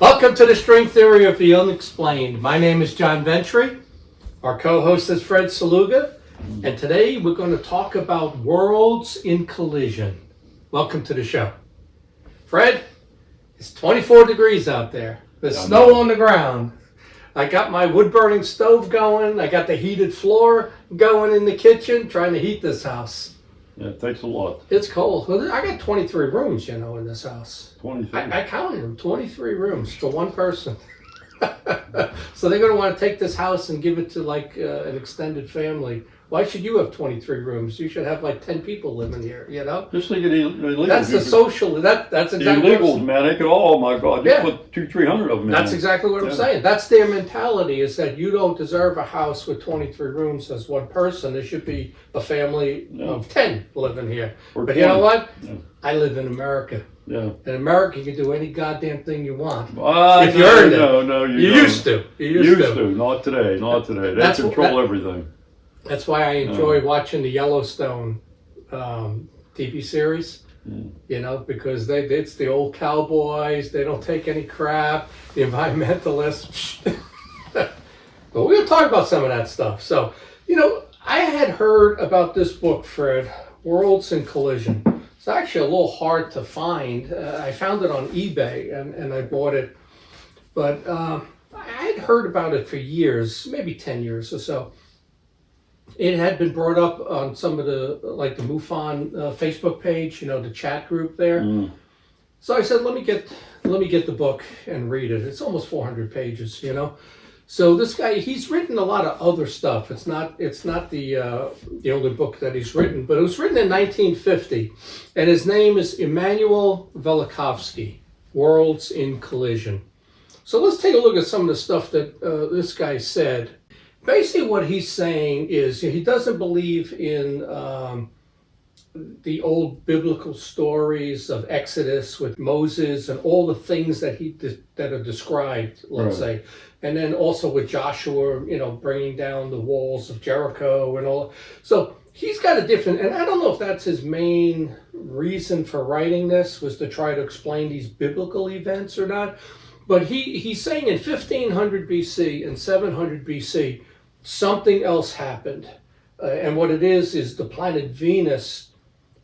Welcome to the String Theory of the Unexplained. My name is John Ventry. Our co-host is Fred Saluga. And today we're going to talk about worlds in collision. Welcome to the show. Fred, it's 24 degrees out there. There's snow on the ground. I got my wood-burning stove going. I got the heated floor going in the kitchen, trying to heat this house. Yeah, it takes a lot. It's cold. Well, I got 23 rooms, in this house. 23. I counted them, 23 rooms for one person. So they're going to want to take this house and give it to an extended family. Why should you have 23 rooms? You should have 10 people living here, Just think of the illegals. That's the social, that's The exactly illegals, man, they could, oh my God, you put 200-300 of them in. That's exactly what I'm saying. That's their mentality, is that you don't deserve a house with 23 rooms as one person. There should be a family of 10 living here. Or But 20. you know what? Yeah. I live in America. Yeah. In America, you can do any goddamn thing you want. If you earned it. No, You used to. You used to. Not today. They control everything. That's why I enjoy watching the Yellowstone TV series. Because it's the old cowboys. They don't take any crap. The environmentalists. But we're going to talk about some of that stuff. So, I had heard about this book, Fred, Worlds in Collision. It's actually a little hard to find. I found it on eBay and I bought it. But I had heard about it for years, maybe 10 years or so. It had been brought up on some of the MUFON Facebook page, the chat group there. So I said, let me get the book and read it. It's almost 400 pages, So this guy, he's written a lot of other stuff. It's not the only book that he's written, but it was written in 1950, and his name is Immanuel Velikovsky, Worlds in Collision. So let's take a look at some of the stuff that this guy said. Basically what he's saying is he doesn't believe in the old biblical stories of Exodus with Moses and all the things that that are described, let's say. And then also with Joshua, bringing down the walls of Jericho and all. So he's got a different, and I don't know if that's his main reason for writing this, was to try to explain these biblical events or not. But he's saying in 1500 BC and 700 BC, something else happened. And what it is the planet Venus.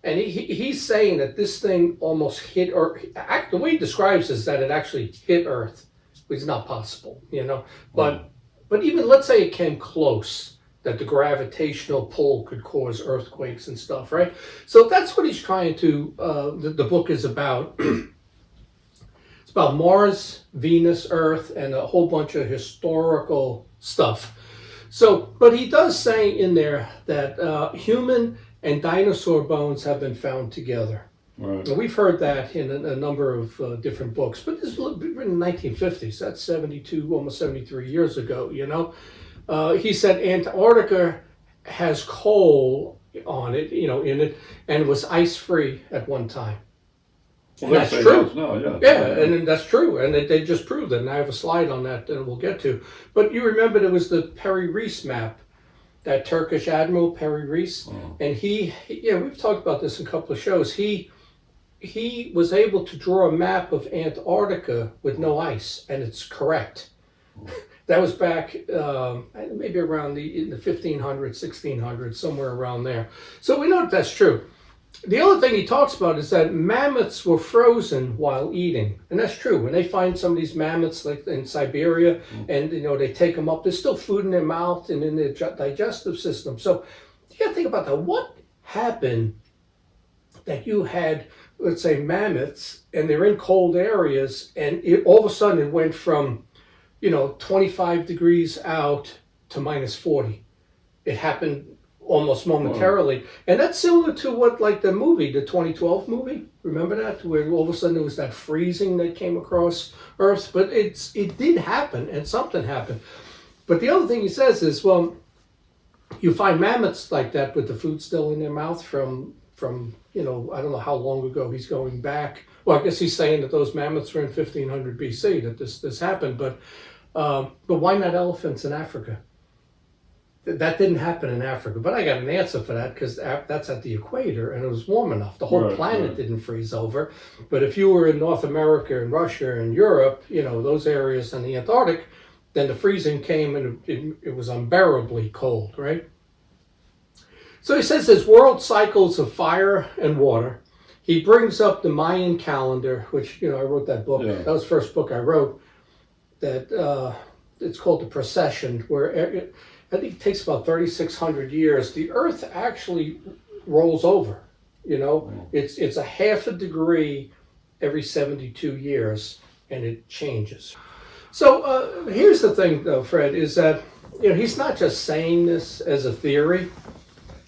And he's saying that this thing almost hit Earth. The way he describes is that it actually hit Earth, which is not possible, But even, let's say it came close, that the gravitational pull could cause earthquakes and stuff, right? So that's what he's trying to, the book is about. It's about Mars, Venus, Earth, and a whole bunch of historical stuff. So, but he does say in there that human and dinosaur bones have been found together. Right. And we've heard that in a number of different books, but this was written in the 1950s. That's 72, almost 73 years ago, He said Antarctica has coal on it, in it, and was ice-free at one time. Well, and that's true. No, yeah, and that's true. And they just proved it. And I have a slide on that that we'll get to. But you remember there was the Perry Rees map, that Turkish admiral, Perry Rees. Oh. And we've talked about this in a couple of shows. He was able to draw a map of Antarctica with no ice, and it's correct. That was back maybe around in the 1500s, 1600s, somewhere around there. So we know that's true. The other thing he talks about is that mammoths were frozen while eating. And that's true. When they find some of these mammoths like in Siberia and they take them up, there's still food in their mouth and in their digestive system. So you got to think about that. What happened that you had, let's say, mammoths, and they're in cold areas, and all of a sudden it went from 25 degrees out to minus 40. It happened almost momentarily. And that's similar to what, the movie, the 2012 movie, remember that? Where all of a sudden there was that freezing that came across Earth. But it did happen, and something happened. But the other thing he says is, well, you find mammoths like that with the food still in their mouth from I don't know how long ago he's going back. Well, I guess he's saying that those mammoths were in 1500 BC, that this happened. But why not elephants in Africa? that didn't happen in Africa. But I got an answer for that because that's at the equator and it was warm enough. The whole planet didn't freeze over. But if you were in North America and Russia and Europe, those areas and the Antarctic, then the freezing came and it was unbearably cold, right? So he says there's world cycles of fire and water. He brings up the Mayan calendar, which, I wrote that book. Yeah. That was the first book I wrote. That it's called The Precession, where I think it takes about 3,600 years. The Earth actually rolls over. It's a half a degree every 72 years, and it changes. So here's the thing, though, Fred, is that he's not just saying this as a theory.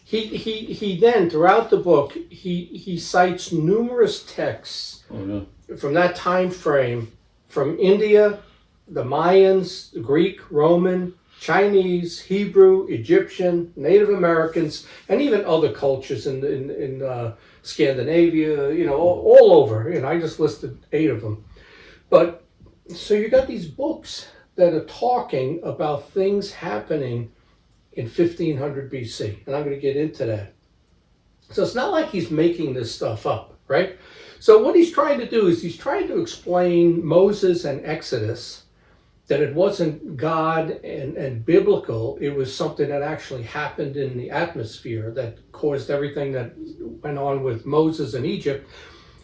He then, throughout the book, he cites numerous texts from that time frame, from India, the Mayans, the Greek, Roman, Chinese, Hebrew, Egyptian, Native Americans, and even other cultures in Scandinavia, all over. I just listed 8 of them. But so you got these books that are talking about things happening in 1500 BC, and I'm going to get into that. So it's not like he's making this stuff up, right? So what he's trying to do is he's trying to explain Moses and Exodus, that it wasn't God and biblical, it was something that actually happened in the atmosphere that caused everything that went on with Moses in Egypt,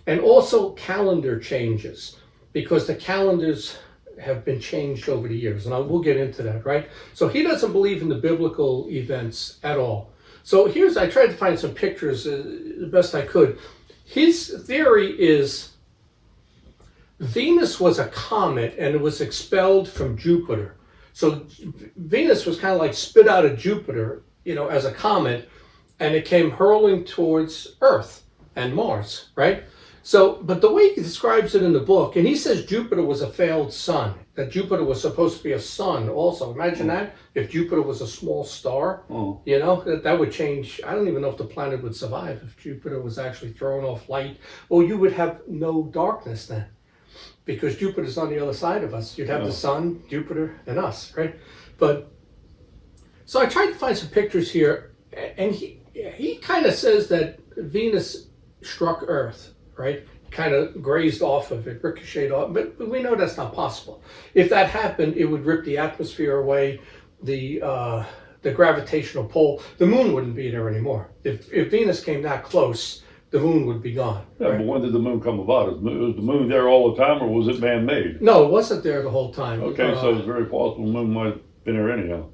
and also calendar changes, because the calendars have been changed over the years, and we'll get into that, right? So he doesn't believe in the biblical events at all. So I tried to find some pictures the best I could. His theory is Venus was a comet and it was expelled from Jupiter. So Venus was kind of like spit out of Jupiter, as a comet, and it came hurling towards Earth and Mars, right? So, but the way he describes it in the book, and he says Jupiter was a failed sun, that Jupiter was supposed to be a sun also. Imagine that, if Jupiter was a small star, that would change. I don't even know if the planet would survive if Jupiter was actually throwing off light. Well, you would have no darkness then, because Jupiter's on the other side of us. You'd have the sun, Jupiter, and us, right? But, so I tried to find some pictures here, and he kind of says that Venus struck Earth, right? Kind of grazed off of it, ricocheted off, but we know that's not possible. If that happened, it would rip the atmosphere away, the gravitational pull. The moon wouldn't be there anymore. If Venus came that close, the moon would be gone. Yeah, right? But when did the moon come about? Was the moon there all the time, or was it man-made? No, it wasn't there the whole time. Okay, so it's very possible the moon might have been there anyhow.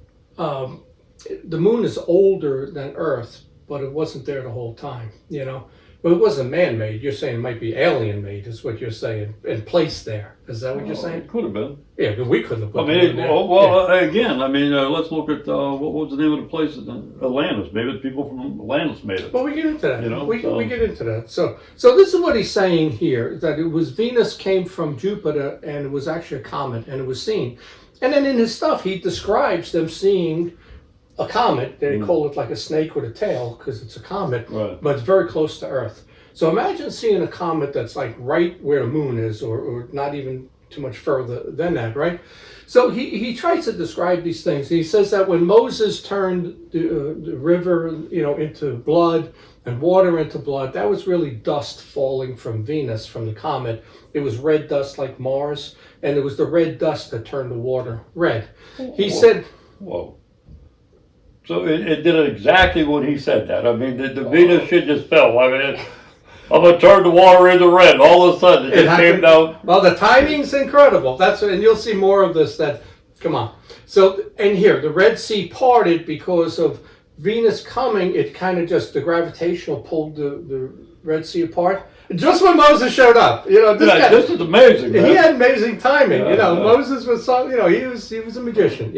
The moon is older than Earth, but it wasn't there the whole time, Well, it wasn't man-made. You're saying it might be alien-made, is what you're saying, and placed there. Is that what you're saying? It could have been. Yeah, because we couldn't have put it in there. Again, let's look at, what was the name of the place? Atlantis. Maybe the people from Atlantis made it. Well, we get into that. We get into that. So this is what he's saying here, that it was Venus came from Jupiter, and it was actually a comet, and it was seen. And then in his stuff, he describes them seeing a comet. They call it like a snake with a tail because it's a comet, but it's very close to Earth. So imagine seeing a comet that's like right where the moon is, or not even too much further than that, right? So he tries to describe these things. He says that when Moses turned the river, into blood and water into blood, that was really dust falling from Venus, from the comet. It was red dust like Mars, and it was the red dust that turned the water red. He said... Whoa. So it did exactly when he said that. I mean, the Venus shit just fell. I mean, I'm going to turn the water into red. All of a sudden, it just came down. Well, the timing's incredible. And you'll see more of this. Come on. So, and here, the Red Sea parted because of Venus coming. It kind of just, the gravitational pulled the Red Sea apart. Just when Moses showed up, this is amazing. Man. He had amazing timing. Moses was he was a magician.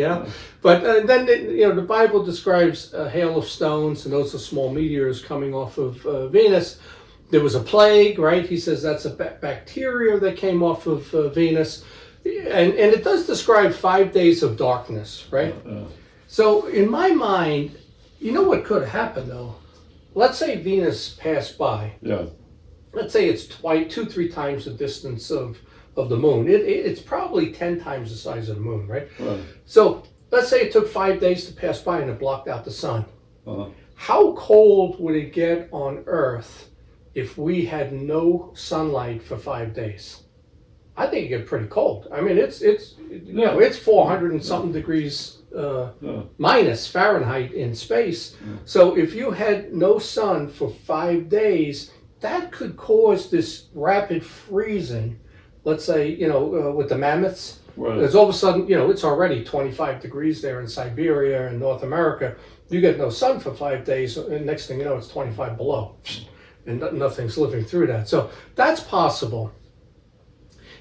But then the Bible describes a hail of stones, and those are small meteors coming off of Venus. There was a plague, right? He says that's a bacteria that came off of Venus, and it does describe 5 days of darkness, right? So in my mind, what could have happened though? Let's say Venus passed by. Yeah. Let's say it's 2-3 times the distance of the moon. It's probably 10 times the size of the moon, right? Right. So let's say it took 5 days to pass by and it blocked out the sun. Uh-huh. How cold would it get on Earth if we had no sunlight for 5 days? I think it get pretty cold. I mean, it's 400 and something degrees minus Fahrenheit in space. So if you had no sun for 5 days, that could cause this rapid freezing. Let's say, with the mammoths, because all of a sudden, it's already 25 degrees there in Siberia and North America. You get no sun for 5 days, and next thing you know, it's 25 below, and nothing's living through that. So that's possible.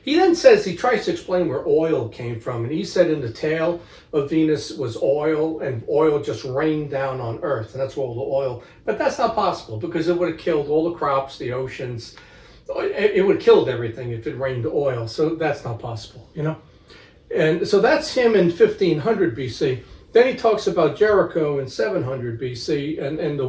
He then says, he tries to explain where oil came from, and he said in the tail of Venus was oil, and oil just rained down on Earth, and that's where all the oil. But that's not possible, because it would have killed all the crops, the oceans. It would have killed everything if it rained oil, so that's not possible, And so that's him in 1500 BC. Then he talks about Jericho in 700 BC, and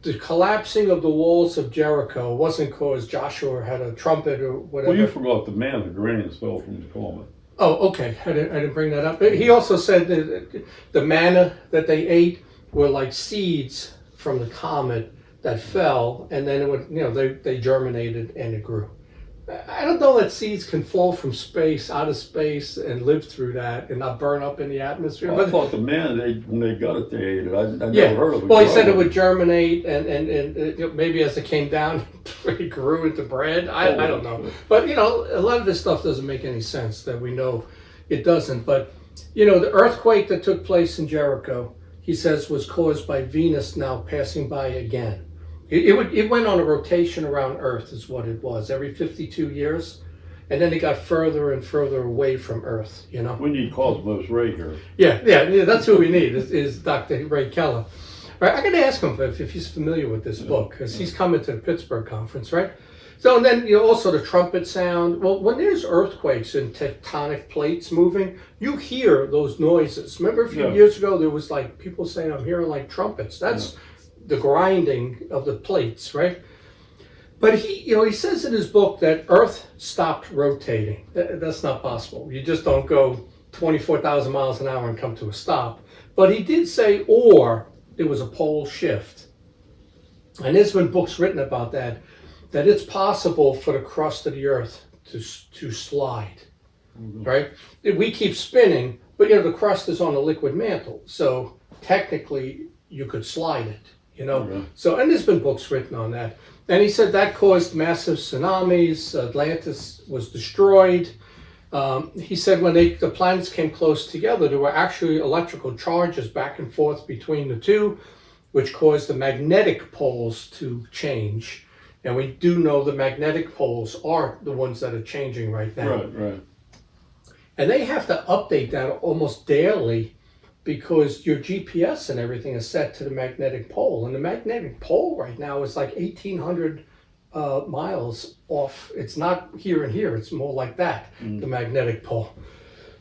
the collapsing of the walls of Jericho wasn't because Joshua had a trumpet or whatever. Well, you forgot the man, the grains fell from the comet. Oh, okay. I didn't bring that up. He also said that the manna that they ate were like seeds from the comet that fell, and then it would, they germinated and it grew. I don't know that seeds can fall from space, out of space, and live through that and not burn up in the atmosphere. Well, I thought the man, when they got it, they ate it. I never heard of it. Well, he said it would germinate, and maybe as it came down, it grew into bread. I don't know. But, a lot of this stuff doesn't make any sense that we know it doesn't. But, the earthquake that took place in Jericho, he says, was caused by Venus now passing by again. It went on a rotation around Earth is what it was, every 52 years. And then it got further and further away from Earth, We need Cosmos Ray here. Yeah, that's who we need, is Dr. Ray Keller. Right, I got to ask him if he's familiar with this book, because he's coming to the Pittsburgh conference, right? So, and then, also the trumpet sound. Well, when there's earthquakes and tectonic plates moving, you hear those noises. Remember a few years ago, there was like people saying, I'm hearing like trumpets. That's the grinding of the plates, right? But he says in his book that Earth stopped rotating. That's not possible. You just don't go 24,000 miles an hour and come to a stop. But he did say, or there was a pole shift. And there's been books written about that it's possible for the crust of the Earth to slide, right? We keep spinning, but the crust is on a liquid mantle. So technically you could slide it. So, and there's been books written on that. And he said that caused massive tsunamis. Atlantis was destroyed. He said when the planets came close together, there were actually electrical charges back and forth between the two, which caused the magnetic poles to change. And we do know the magnetic poles are the ones that are changing right now. Right. And they have to update that almost daily, because your GPS and everything is set to the magnetic pole. And the magnetic pole right now is like 1,800 miles off. It's not here and here. It's more like that, the magnetic pole.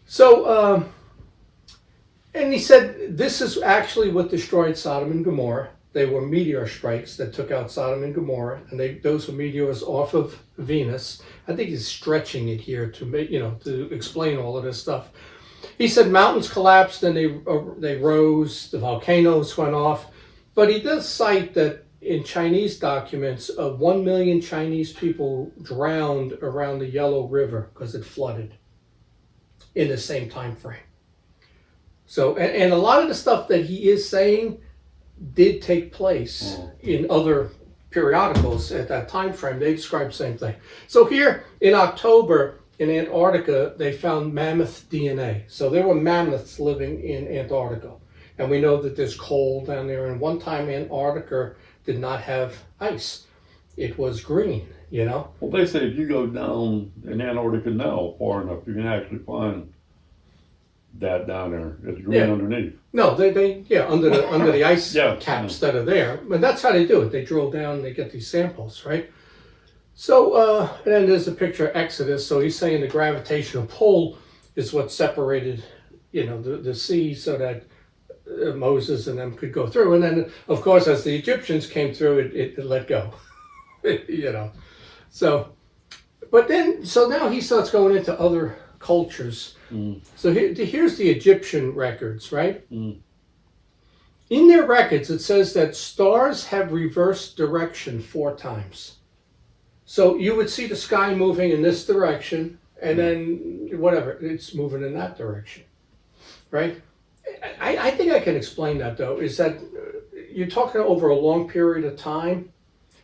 So, and he said this is actually what destroyed Sodom and Gomorrah. They were meteor strikes that took out Sodom and Gomorrah, and those were meteors off of Venus. I think he's stretching it here to make, to explain all of this stuff. He said mountains collapsed and they rose, the volcanoes went off, but he does cite that in Chinese documents, 1 million Chinese people drowned around the Yellow River because it flooded in the same time frame. So, and a lot of the stuff that he is saying did take place in other periodicals at that time frame. They describe the same thing. So here in October, in Antarctica, they found mammoth DNA. So there were mammoths living in Antarctica. And we know that there's cold down there. And one time Antarctica did not have ice. It was green, Well, they say if you go down in Antarctica now far enough, you can actually find that down there. It's green underneath. No, they under the ice caps that are there. And that's how they do it. They drill down and they get these samples, right? So, and then there's a picture of Exodus. So he's saying the gravitational pull is what separated, the sea so that Moses and them could go through. And then, of course, as the Egyptians came through, it let go, So, but then, so now he starts going into other cultures. Mm. So here's the Egyptian records, right? Mm. In their records, it says that stars have reversed direction 4 times. So you would see the sky moving in this direction, and then whatever, it's moving in that direction, right? I think I can explain that, though, is that you're talking over a long period of time.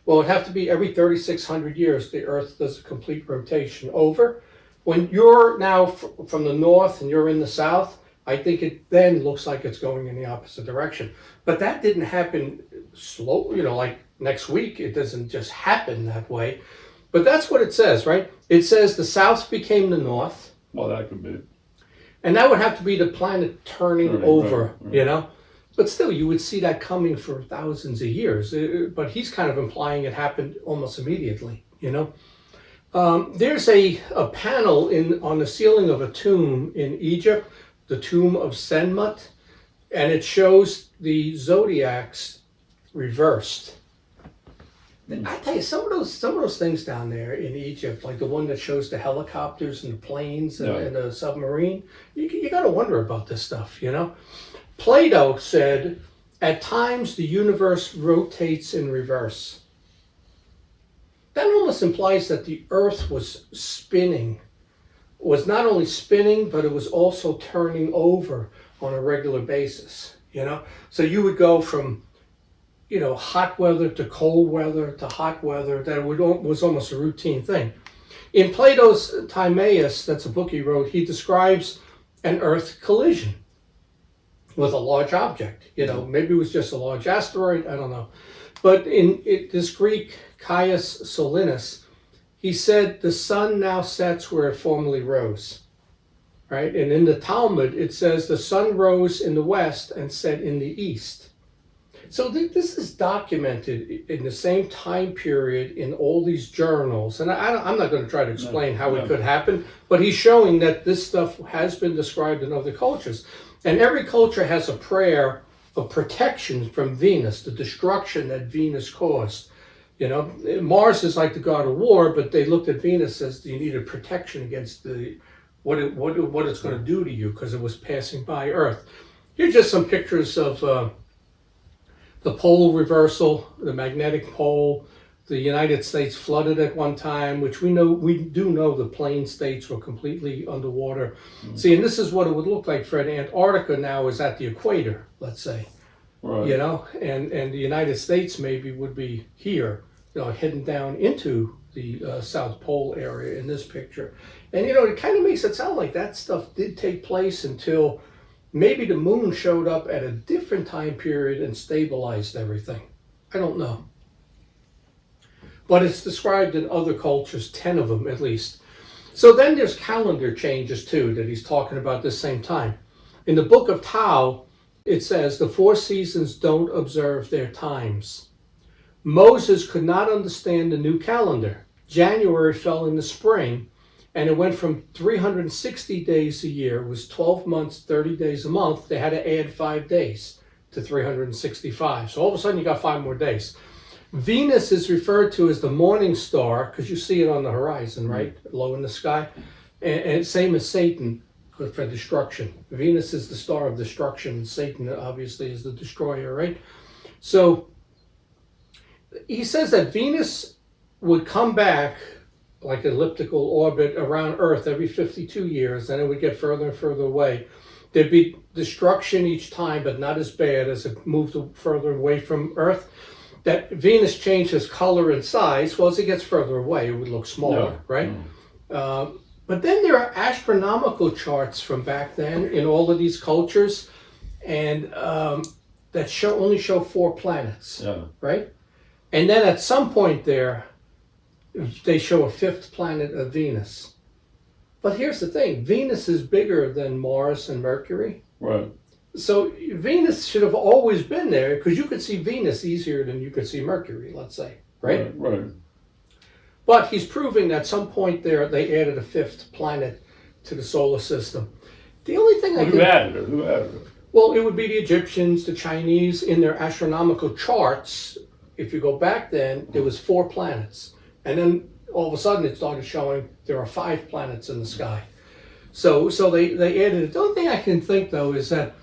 Well, it'd have to be every 3,600 years, the Earth does a complete rotation over. When you're now from the north and you're in the south, I think it then looks like it's going in the opposite direction. But that didn't happen slow, like next week. It doesn't just happen that way. But that's what it says, right? It says the south became the north. Well, that could be. And that would have to be the planet turning over, right. But still, you would see that coming for thousands of years. But he's kind of implying it happened almost immediately, There's a panel on the ceiling of a tomb in Egypt, the tomb of Senmut, and it shows the zodiacs reversed. I tell you, some of those things down there in Egypt, like the one that shows the helicopters and the planes and the submarine, you got to wonder about this stuff, Plato said, at times the universe rotates in reverse. That almost implies that the Earth was not only spinning, but it was also turning over on a regular basis, So you would go from hot weather to cold weather to hot weather. That was almost a routine thing. In Plato's Timaeus, that's a book he wrote, he describes an Earth collision with a large object. Maybe it was just a large asteroid, I don't know. But in this Greek, Caius Solinus, he said the sun now sets where it formerly rose. Right? And in the Talmud, it says the sun rose in the west and set in the east. So this is documented in the same time period in all these journals. And I'm not going to try to explain how it could happen, but he's showing that this stuff has been described in other cultures. And every culture has a prayer of protection from Venus, the destruction that Venus caused. Mars is like the god of war, but they looked at Venus as you needed protection against what it's going to do to you because it was passing by Earth. Here's just some pictures of the pole reversal, the magnetic pole. The United States flooded at one time, which we do know the plain states were completely underwater. Mm-hmm. See, and this is what it would look like, Fred. Antarctica now is at the equator, let's say. Right. And the United States maybe would be here, heading down into the South Pole area in this picture. And, it kind of makes it sound like that stuff did take place until maybe the moon showed up at a different time period and stabilized everything. I don't know. But it's described in other cultures, 10 of them at least. So then there's calendar changes too that he's talking about this same time. In the book of Tao, it says the 4 seasons don't observe their times. Moses could not understand the new calendar. January fell in the spring, and it went from 360 days a year, was 12 months, 30 days a month. They had to add 5 days to 365. So all of a sudden you got 5 more days. Venus is referred to as the morning star because you see it on the horizon, right? Low in the sky. And same as Satan for destruction. Venus is the star of destruction. Satan obviously is the destroyer, right? So he says that Venus would come back like an elliptical orbit around Earth every 52 years, and it would get further and further away. There'd be destruction each time, but not as bad as it moved further away from Earth. That Venus changes color and size. Well, as it gets further away, it would look smaller, right? But then there are astronomical charts from back then in all of these cultures, and that only show 4 planets, right? And then at some point there, they show a 5th planet of Venus. But here's the thing, Venus is bigger than Mars and Mercury. Right. So Venus should have always been there because you could see Venus easier than you could see Mercury, let's say, right? Right. But he's proving that at some point there they added a 5th planet to the solar system. The only thing Who added it? Well, it would be the Egyptians, the Chinese, in their astronomical charts. If you go back then, there was 4 planets. And then all of a sudden it started showing there are 5 planets in the sky. So they added it. The only thing I can think though is that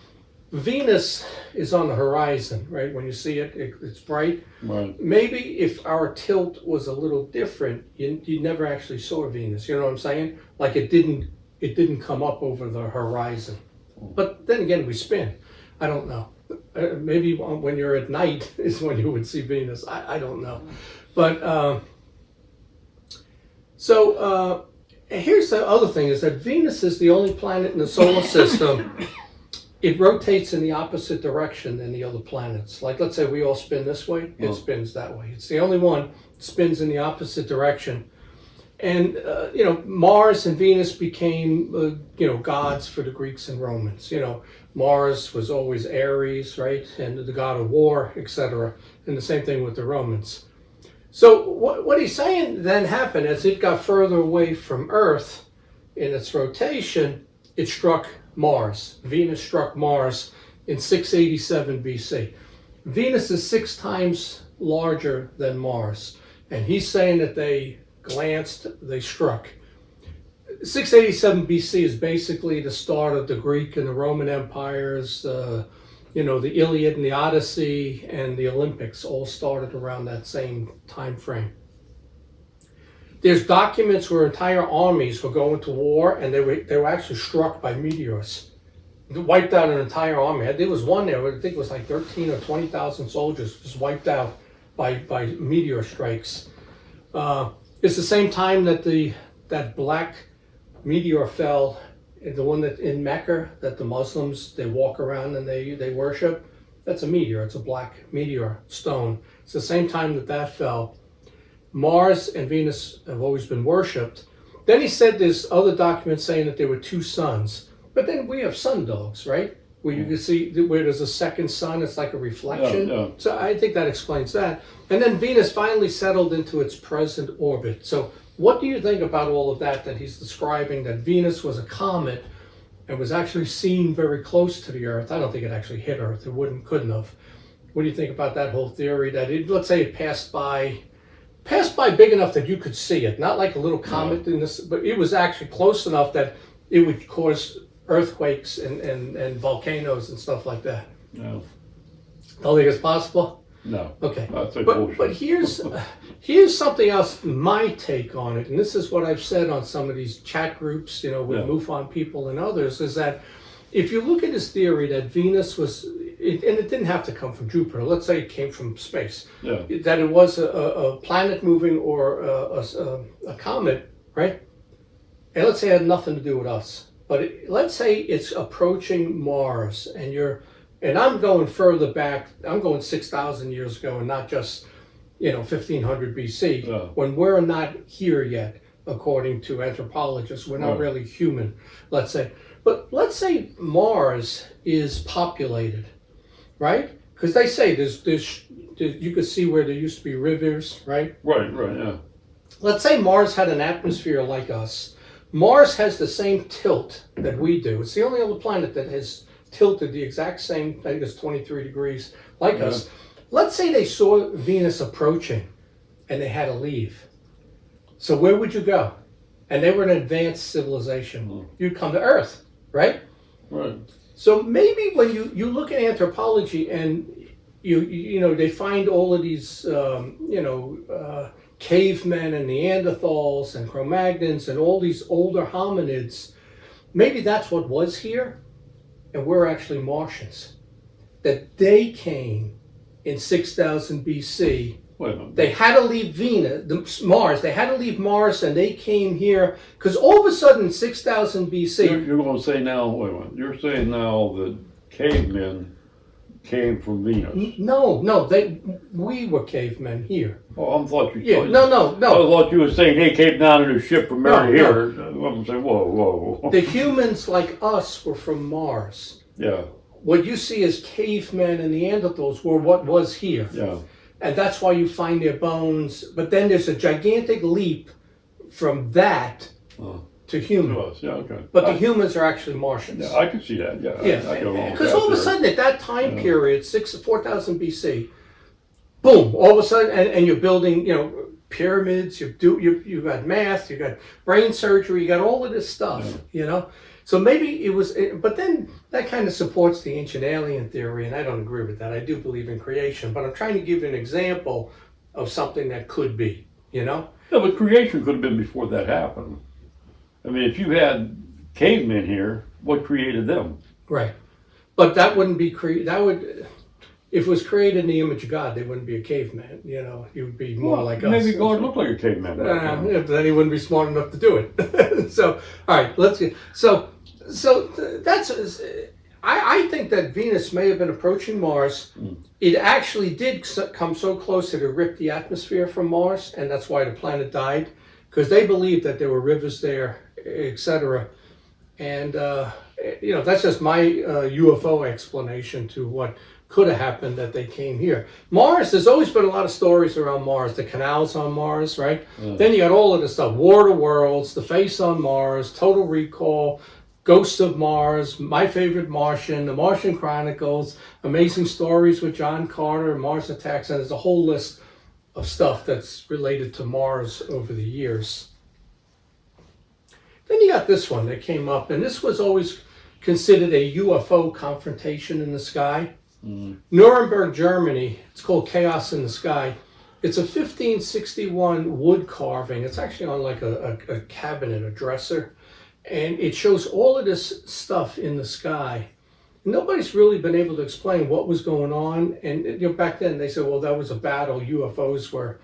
Venus is on the horizon, right? When you see it, it's bright. Right. Maybe if our tilt was a little different, you never actually saw Venus. You know what I'm saying? Like it didn't come up over the horizon. But then again, we spin. I don't know. Maybe when you're at night is when you would see Venus. I don't know. But here's the other thing: is that Venus is the only planet in the solar system. It rotates in the opposite direction than the other planets. Like, let's say we all spin this way, it spins that way. It's the only one that spins in the opposite direction. And, Mars and Venus became, gods for the Greeks and Romans. Mars was always Ares, right? And the god of war, etc. And the same thing with the Romans. So what he's saying then happened as it got further away from Earth in its rotation, it struck Mars. Venus struck Mars in 687 BC. Venus is 6 times larger than Mars. And he's saying that they struck. 687 BC is basically the start of the Greek and the Roman empires. The Iliad and the Odyssey and the Olympics all started around that same time frame. There's documents where entire armies were going to war and they were actually struck by meteors. It wiped out an entire army. There was one there, I think it was like 13 or 20,000 soldiers just wiped out by meteor strikes. It's the same time that that black meteor fell, the one that in Mecca that the Muslims, they walk around and they worship. That's a meteor. It's a black meteor stone. It's the same time that fell. Mars and Venus have always been worshipped. Then he said there's other documents saying that there were 2 suns. But then we have sun dogs, right? Where you can see where there's a second sun, it's like a reflection. Yeah. So I think that explains that. And then Venus finally settled into its present orbit. So what do you think about all of that he's describing, that Venus was a comet and was actually seen very close to the Earth? I don't think it actually hit Earth. It couldn't have. What do you think about that whole theory that let's say it passed by big enough that you could see it, not like a little comet but it was actually close enough that it would cause earthquakes and volcanoes and stuff like that? No. Don't think it's possible? No. Okay. But here's something else, my take on it, and this is what I've said on some of these chat groups, with MUFON people and others, is that if you look at his theory that Venus was, and it didn't have to come from Jupiter, let's say it came from space, that it was a planet moving or a comet, right? And let's say it had nothing to do with us. But let's say it's approaching Mars, and I'm going further back. I'm going 6,000 years ago, and not just 1500 BC, when we're not here yet, according to anthropologists. We're not really human, let's say. But let's say Mars is populated, right? Because they say there's you could see where there used to be rivers, right? Right, yeah. Let's say Mars had an atmosphere like us. Mars has the same tilt that we do. It's the only other planet that has tilted the exact same, I think it's 23 degrees, like us. Let's say they saw Venus approaching and they had to leave. So where would you go? And they were an advanced civilization. You'd come to Earth, right? Right. So maybe when you look at anthropology and they find all of these, cavemen and Neanderthals and Cro-Magnons and all these older hominids, maybe that's what was here, and we're actually Martians. That they came in 6,000 BC. They had to leave Mars. They had to leave Mars, and they came here because all of a sudden, 6,000 BC. You're going to say now. Wait a minute. You're saying now that cavemen came from Venus. No, we were cavemen here. Oh, I thought you. No. I thought you were saying they came down in a ship from here. I'm saying, whoa. The humans like us were from Mars. Yeah. What you see as cavemen and Neanderthals were what was here. Yeah. And that's why you find their bones. But then there's a gigantic leap from that to humans. Yeah, okay. But the humans are actually Martians. Yeah, I can see that. Yeah. Because all of a sudden at that time period, 4,000 BC, boom! All of a sudden, and you're building, pyramids, you got math, you got brain surgery, you got all of this stuff, you know. So maybe it was, but then that kind of supports the ancient alien theory, and I don't agree with that. I do believe in creation, but I'm trying to give you an example of something that could be, you know? Yeah, but creation could have been before that happened. I mean, if you had cavemen here, what created them? Right. But that wouldn't be, if it was created in the image of God, they wouldn't be a caveman, you know? You would be more like us. Maybe God looked like a caveman. Then he wouldn't be smart enough to do it. So, all right, let's get, so that's, I think that Venus may have been approaching Mars. It actually did come so close that it ripped the atmosphere from Mars, and that's why the planet died, because they believed that there were rivers there, etc. And, you know, that's just my UFO explanation to what could have happened that they came here. Mars, there's always been a lot of stories around Mars, the canals on Mars, right? Then you got all of this stuff, War of the Worlds, The Face on Mars, Total Recall, Ghosts of Mars, My Favorite Martian, The Martian Chronicles, Amazing Stories with John Carter, Mars Attacks, and there's a whole list of stuff that's related to Mars over the years. Then you got this one that came up, and this was always considered a UFO confrontation in the sky. Nuremberg, Germany, it's called Chaos in the Sky. It's a 1561 wood carving. It's actually on like a cabinet, a dresser. And it shows all of this stuff in the sky. Nobody's really been able to explain what was going on. And you know, back then they said, well, that was a battle. UFOs were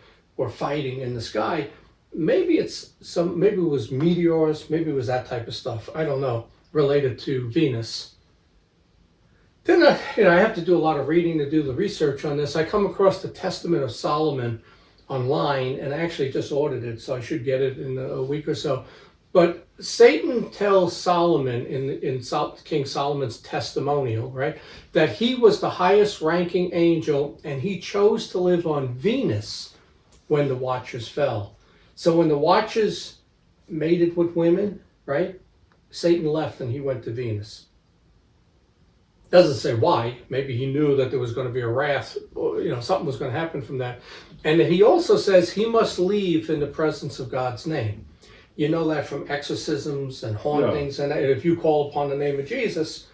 fighting in the sky. Maybe it was meteors. Maybe it was that type of stuff. I don't know, related to Venus. Then I have to do a lot of reading to do the research on this. I come across the Testament of Solomon online, and I actually just ordered it, so I should get it in a week or so. But Satan tells Solomon in King Solomon's testimonial, right, that he was the highest ranking angel and he chose to live on Venus when the Watchers fell. So when the Watchers mated with women, right, Satan left and he went to Venus. Doesn't say why. Maybe he knew that there was going to be a wrath, or, you know, something was going to happen from that. And he also says he must leave in the presence of God's name. You know that from exorcisms and hauntings, and if you call upon the name of Jesus,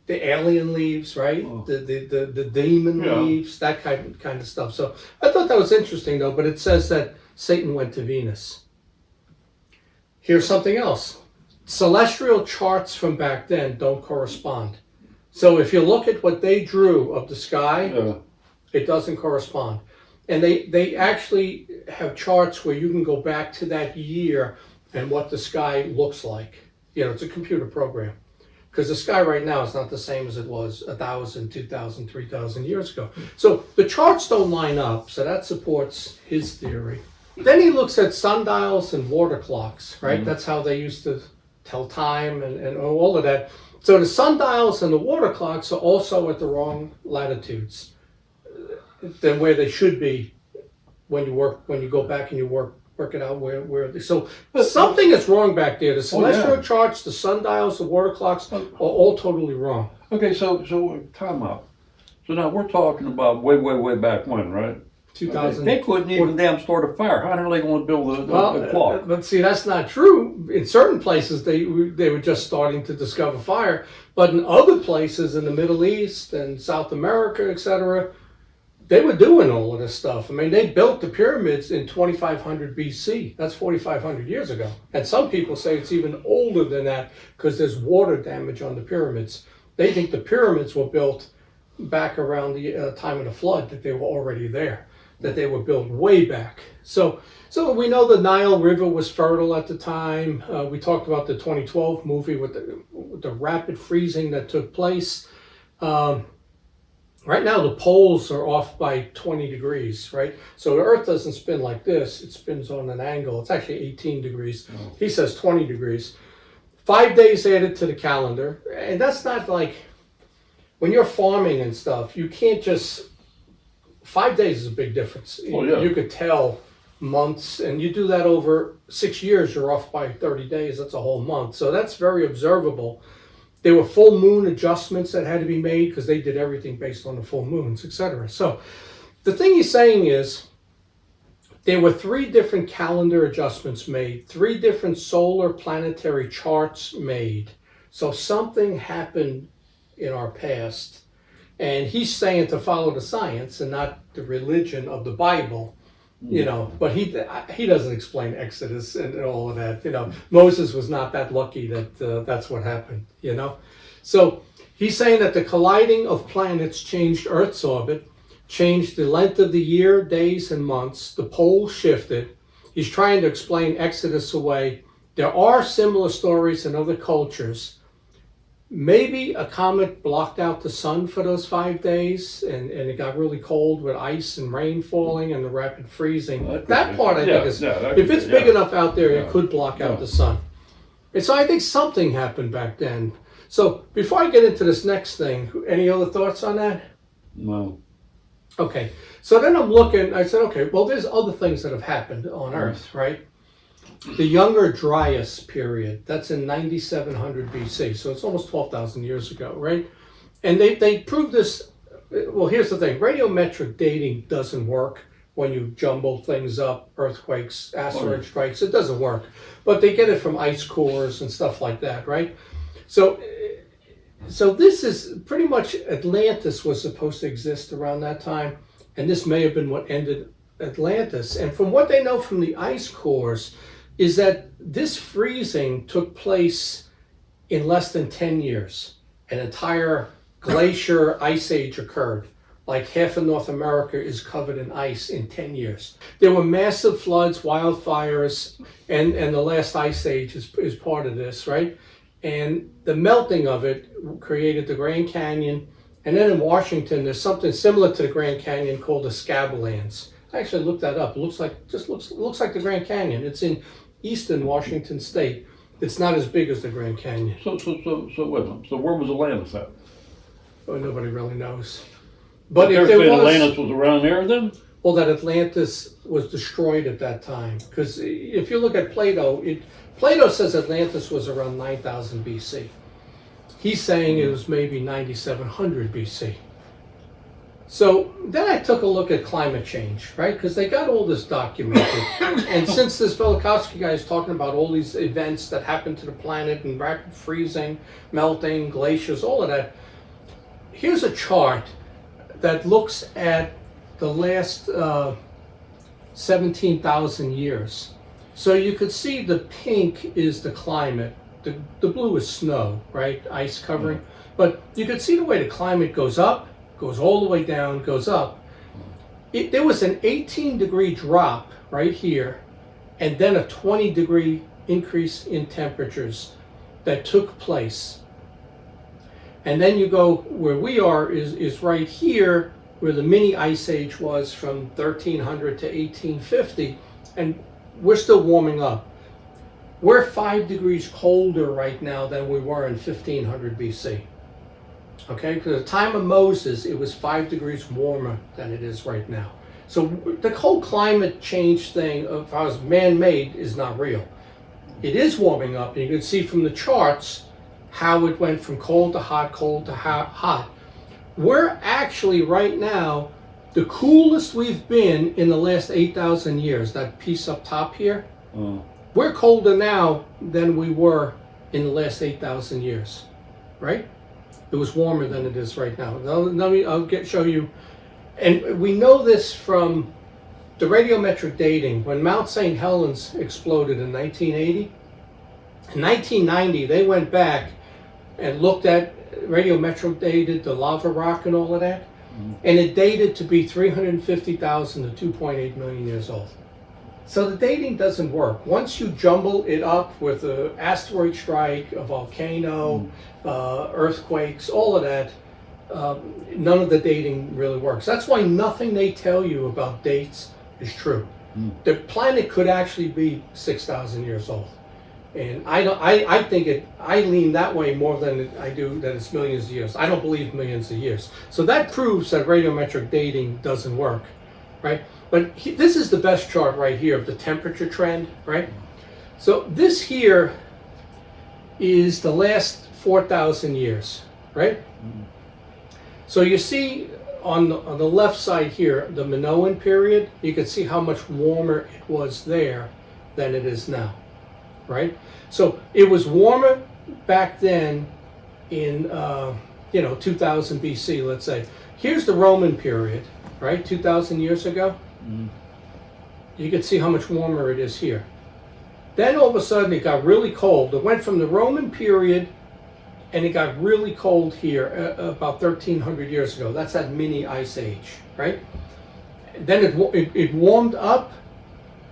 the alien leaves, right? The demon leaves, that kind of stuff. So I thought that was interesting, though. But it says that Satan went to Venus. Here's something else: celestial charts from back then don't correspond. So if you look at what they drew of the sky, it doesn't correspond. And they actually have charts where you can go back to that year and what the sky looks like. You know, it's a computer program. Because the sky right now is not the same as it was 1,000, 2,000, 3,000 years ago. So the charts don't line up, so that supports his theory. Then he looks at sundials and water clocks, right? That's how they used to tell time and all of that. So the sundials and the water clocks are also at the wrong latitudes than where they should be when you go back and you work it out where so something is wrong back there. The celestial charts, the sundials, the water clocks are all totally wrong. Okay, so time out. So now we're talking about way back when, right? 2000. They couldn't even damn start a fire. How are they going to build a clock? But see, that's not true. In certain places, they were just starting to discover fire. But in other places, in the Middle East and South America, etc., they were doing all of this stuff. I mean, they built the pyramids in 2500 BC. That's 4,500 years ago. And some people say it's even older than that because there's water damage on the pyramids. They think the pyramids were built back around the time of the flood, that they were already there, that they were built way back. So we know the Nile River was fertile at the time. We talked about the 2012 movie with the rapid freezing that took place. Right now, the poles are off by 20 degrees, right? So the Earth doesn't spin like this. It spins on an angle. It's actually 18 degrees. Oh. He says 20 degrees. 5 days added to the calendar. And that's not like, when you're farming and stuff, you can't just, 5 days is a big difference. Oh, yeah. You could tell months, and you do that over 6 years, you're off by 30 days. That's a whole month. So that's very observable. There were full moon adjustments that had to be made because they did everything based on the full moons, etc. So the thing he's saying is there were 3 different calendar adjustments made, 3 different solar planetary charts made. So something happened in our past. And he's saying to follow the science and not the religion of the Bible, you know, but he doesn't explain Exodus and all of that. You know, Moses was not that lucky that that's what happened, you know. So he's saying that the colliding of planets changed Earth's orbit, changed the length of the year, days, and months. The poles shifted. He's trying to explain Exodus away. There are similar stories in other cultures. Maybe a comet blocked out the sun for those 5 days, and it got really cold with ice and rain falling and the rapid freezing. That part, I think, is, if it's big enough out there, it could block out the sun. And so I think something happened back then. So before I get into this next thing, any other thoughts on that? No. Okay, so then I'm looking, I said, okay, well, there's other things that have happened on Earth, right? The Younger Dryas period, that's in 9700 BC, so it's almost 12,000 years ago, right? And they proved this, well, here's the thing, radiometric dating doesn't work when you jumble things up, earthquakes, asteroid strikes, it doesn't work. But they get it from ice cores and stuff like that, right? So this is pretty much, Atlantis was supposed to exist around that time, and this may have been what ended Atlantis. And from what they know from the ice cores, is that this freezing took place in less than 10 years. An entire glacier ice age occurred. Like half of North America is covered in ice in 10 years. There were massive floods, wildfires, and the last ice age is part of this, right? And the melting of it created the Grand Canyon. And then in Washington, there's something similar to the Grand Canyon called the Scabblands. I actually looked that up. It looks like the Grand Canyon. It's in eastern Washington State. It's not as big as the Grand Canyon. So wait a minute. So where was Atlantis at? Oh, nobody really knows. But they're if there saying was, Atlantis was around there then? well, that Atlantis was destroyed at that time. Because if you look at Plato, Plato says Atlantis was around 9000 BC. He's saying it was maybe 9700 BC. So then I took a look at climate change, right? Because they got all this documented. And since this Velikovsky guy is talking about all these events that happen to the planet and rapid freezing, melting, glaciers, all of that, here's a chart that looks at the last 17,000 years. So you could see the pink is the climate. The blue is snow, right? Ice covering. Mm-hmm. But you could see the way the climate goes up, goes all the way down, goes up. There was an 18-degree drop right here, and then a 20-degree increase in temperatures that took place. And then you go where we are is right here, where the mini ice age was from 1300 to 1850, and we're still warming up. We're 5 degrees colder right now than we were in 1500 BC. Okay, because at the time of Moses, it was 5 degrees warmer than it is right now. So the whole climate change thing, as far as man-made, is not real. It is warming up, and you can see from the charts how it went from cold to hot, cold to hot. We're actually right now the coolest we've been in the last 8,000 years. That piece up top here, we're colder now than we were in the last 8,000 years, right? It was warmer than it is right now. I'll show you. And we know this from the radiometric dating. When Mount St. Helens exploded in 1980, in 1990, they went back and looked at radiometric dated the lava rock and all of that. And it dated to be 350,000 to 2.8 million years old. So the dating doesn't work. Once you jumble it up with an asteroid strike, a volcano, earthquakes, all of that, none of the dating really works. That's why nothing they tell you about dates is true. The planet could actually be 6,000 years old. And I think I lean that way more than I do that it's millions of years. I don't believe millions of years. So that proves that radiometric dating doesn't work, right? But this is the best chart right here of the temperature trend, right? So this here is the last 4,000 years, right? So you see on the left side here, the Minoan period, you can see how much warmer it was there than it is now, right? So it was warmer back then in 2000 BC, let's say. Here's the Roman period, right? 2,000 years ago. Mm. You can see how much warmer it is here. Then all of a sudden it got really cold. It went from the Roman period and it got really cold here about 1,300 years ago. That's that mini ice age, right? Then it warmed up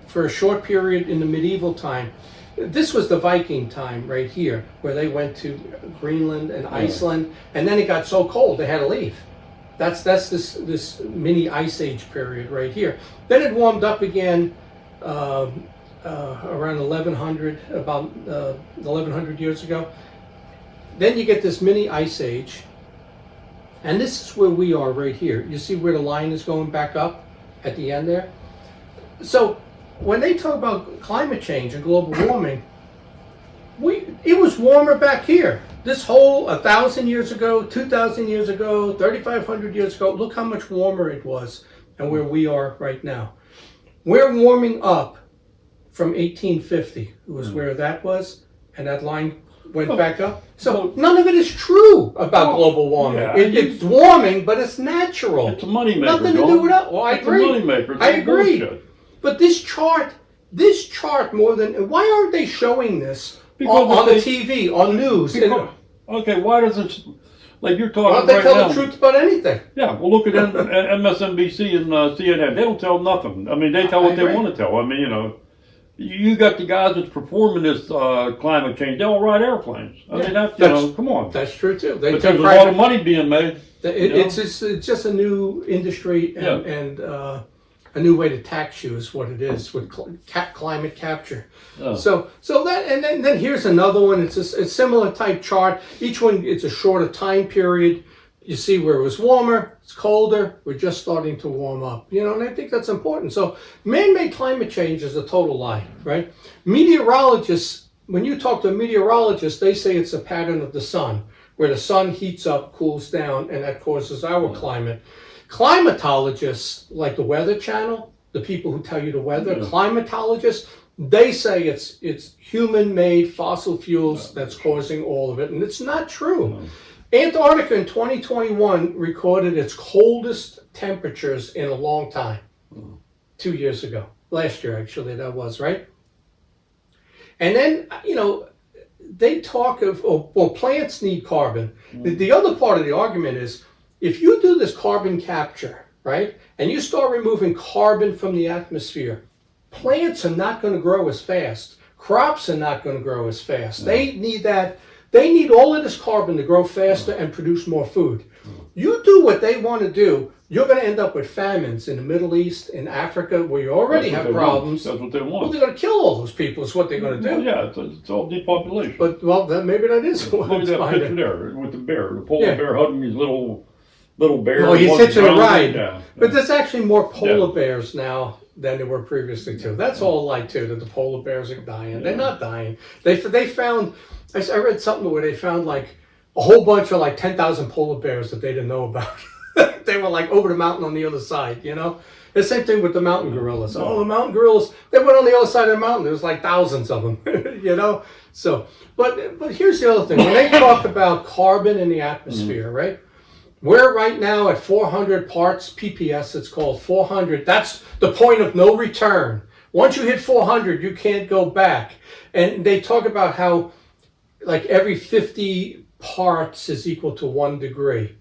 for a short period in the medieval time. This was the Viking time right here, where they went to Greenland and Iceland, and then it got so cold they had to leave. That's this mini ice age period right here. Then it warmed up again around 1100, about 1100 years ago. Then you get this mini ice age, and this is where we are right here. You see where the line is going back up at the end there? So when they talk about climate change and global warming, it was warmer back here. This whole 1,000 years ago, 2,000 years ago, 3,500 years ago, look how much warmer it was and where we are right now. We're warming up from 1850, was where that was, and that line went back up. So none of it is true about global warming. Yeah, It's warming, but it's natural. It's a moneymaker. Nothing to do with that. Well, I agree. It's a moneymaker. I agree. But this chart more than, why aren't they showing this on the TV, on news? Okay, why doesn't, like you're talking Why don't they right tell now, the truth about anything? Yeah, well, look at MSNBC and CNN. They don't tell nothing. I mean, they tell what they want to tell. I mean, you got the guys that's performing this climate change. They all ride airplanes. I mean, come on. That's true too. But there's a lot of money being made. It's just a new industry and a new way to tax you is what it is with climate capture. Oh. So that, and then here's another one. It's a similar type chart. Each one, it's a shorter time period. You see where it was warmer, it's colder, we're just starting to warm up. And I think that's important. So man-made climate change is a total lie, right? Meteorologists, when you talk to a meteorologist, they say it's a pattern of the sun, where the sun heats up, cools down, and that causes our climate. Climatologists, like the Weather Channel, the people who tell you the weather, climatologists, they say it's human-made fossil fuels that's causing all of it, and it's not true. Antarctica in 2021 recorded its coldest temperatures in a long time. 2 years ago. Last year, actually, that was, right? And then, they talk of, plants need carbon. The other part of the argument is, if you do this carbon capture, right, and you start removing carbon from the atmosphere, plants are not going to grow as fast. Crops are not going to grow as fast. They need that. They need all of this carbon to grow faster and produce more food. You do what they want to do, you're going to end up with famines in the Middle East, in Africa, where you already have problems. That's what they want. Well, they're going to kill all those people is what they're going to do. Well, yeah, it's all depopulation. But, maybe that is what look at it's that finding. picture there with the bear, the polar bear hugging his little bear. Well, he's hitching a ride. Yeah. But there's actually more polar bears now than there were previously, too. That's all a lie, too, that the polar bears are dying. Yeah. They're not dying. They found, I read something where they found like a whole bunch of like 10,000 polar bears that they didn't know about. They were like over the mountain on the other side, The same thing with the mountain gorillas. Oh, the mountain gorillas, they went on the other side of the mountain. There was like thousands of them, So, but here's the other thing. When they talk about carbon in the atmosphere, right? We're right now at 400 parts PPS, it's called 400. That's the point of no return. Once you hit 400, you can't go back. And they talk about how like every 50 parts is equal to 1 degree.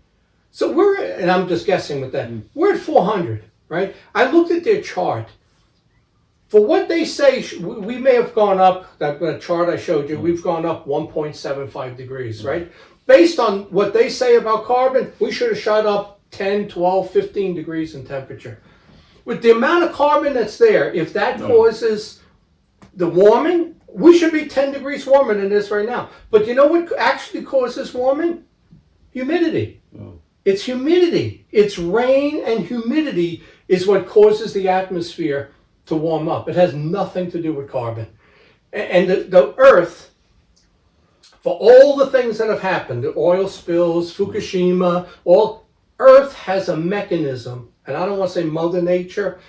So and I'm just guessing with that, we're at 400, right? I looked at their chart. For what they say, we may have gone up, that chart I showed you, we've gone up 1.75 degrees, right? Based on what they say about carbon, we should have shot up 10, 12, 15 degrees in temperature. With the amount of carbon that's there, if that causes the warming, we should be 10 degrees warmer than this right now. But you know what actually causes warming? Humidity. Oh. It's humidity. It's rain and humidity is what causes the atmosphere to warm up. It has nothing to do with carbon. And the Earth, for all the things that have happened, the oil spills, Fukushima, Earth has a mechanism, and I don't want to say Mother Nature,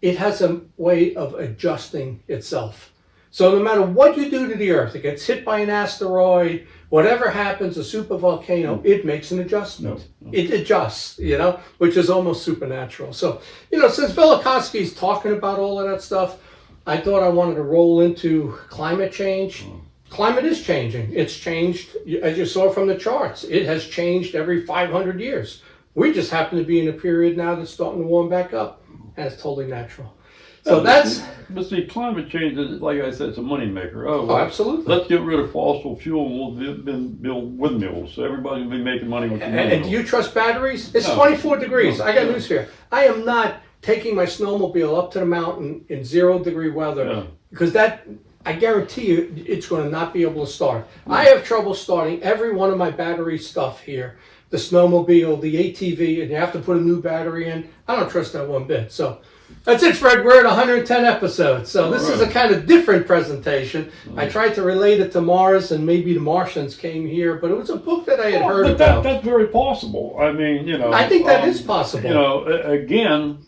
it has a way of adjusting itself. So no matter what you do to the Earth, it gets hit by an asteroid, whatever happens, a supervolcano, it makes an adjustment. It adjusts, which is almost supernatural. So, since Velikovsky's talking about all of that stuff, I thought I wanted to roll into climate change. Climate is changing. It's changed, as you saw from the charts. It has changed every 500 years. We just happen to be in a period now that's starting to warm back up, and it's totally natural. So But see, climate change is, like I said, it's a moneymaker. Oh, absolutely. Let's get rid of fossil fuel and we'll build windmills. So everybody will be making money with the windmills. And do you trust batteries? It's 24 degrees. I got news for you. I am not taking my snowmobile up to the mountain in 0-degree weather because I guarantee you, it's going to not be able to start. I have trouble starting every one of my battery stuff here. The snowmobile, the ATV, and you have to put a new battery in. I don't trust that one bit. So that's it, Fred. We're at 110 episodes. So this is a kind of different presentation. I tried to relate it to Mars, and maybe the Martians came here, but it was a book that I had heard about. That's very possible. I mean, I think that is possible. Again,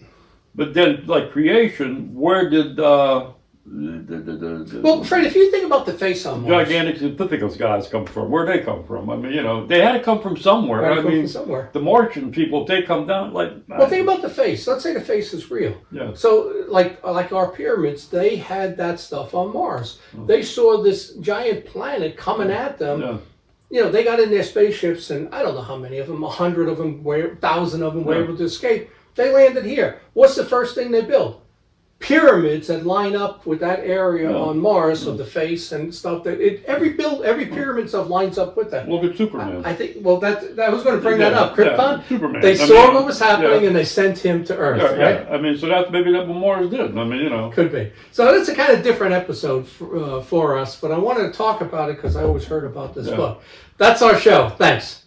but then, like creation, where did... well, Fred, if you think about the face on Mars, gigantic Pithecus guys come from, where'd they come from? I mean, they had to come from somewhere. The Martian people, they come down think about the face. Let's say the face is real. Yeah. So, like our pyramids, they had that stuff on Mars. They saw this giant planet coming at them. Yeah. They got in their spaceships, and I don't know how many of them, 100 of them, 1,000 of them were able to escape. They landed here. What's the first thing they built? Pyramids that line up with that area on Mars of the face and stuff. That every pyramid stuff lines up with that. Look at Superman. I think. Well, I was going to bring that up. Krypton. Superman. They saw what was happening and they sent him to Earth. Right? I mean, so that's maybe what Mars did. I mean, Could be. So it's a kind of different episode for us, but I wanted to talk about it because I always heard about this book. That's our show. Thanks.